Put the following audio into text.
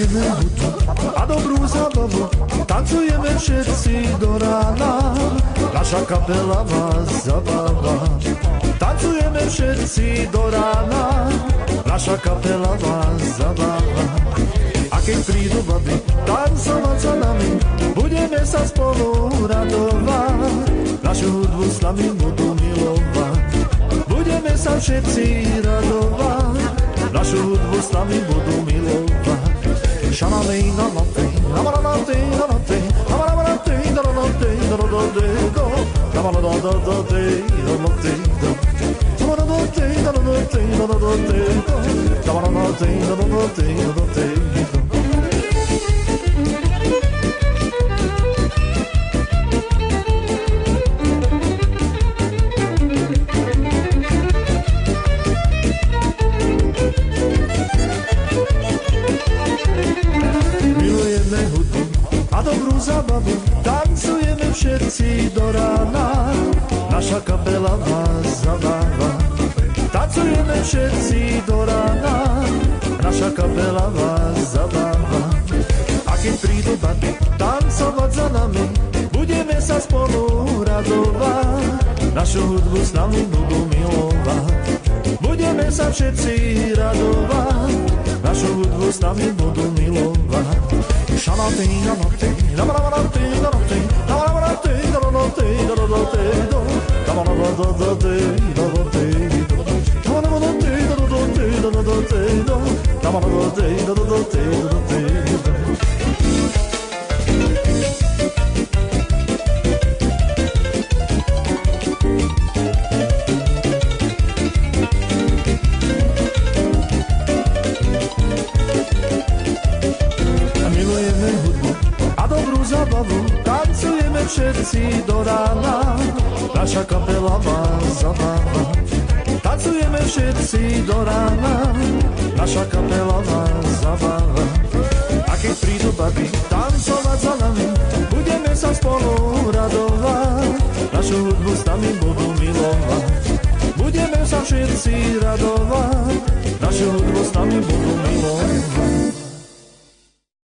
Milujeme hudbu a dobrú zábavu, tancujeme všetci do rána. Naša kapela vás zabáva. Tancujeme všetci do rána. Naša kapela vás zabáva. A keď prídu baby tancovať za nami, budeme sa spolu radovať. Našu hudbu s nami budú milovať. Budeme sa všetci radovať. Našu hudbu s nami budú milovať. Šanalej na latej, na malatej, na latej, na malatej, na latej, na latej, na malatej, na latej, milujeme hudbu a dobrú zábavu, tancujeme všetci do rána. Naša kapela vás zabáva. Tancujeme všetci do rána. Naša kapela vás zabáva. A keď prídu baby tancovať za nami, budeme sa spolu radovať. Našu hudbu s nami budú milovať. Budeme sa všetci radovať. Našu hudbu s nami budú milovať. Šanatej, namatej, namaratej, namatej, namaratej, namatej, namatej, milujeme hudbu a dobrú zábavu, tancujeme všetci do rána. Naša kapela vás zabáva. Tancujeme všetci do rána. Naša kapela vás zabáva. A keď prídu baby tancovať za nami, budeme sa spolu radovať. Našu hudbu s nami budú milovať. Budeme sa všetci radovať. Našu hudbu s nami budú milovať.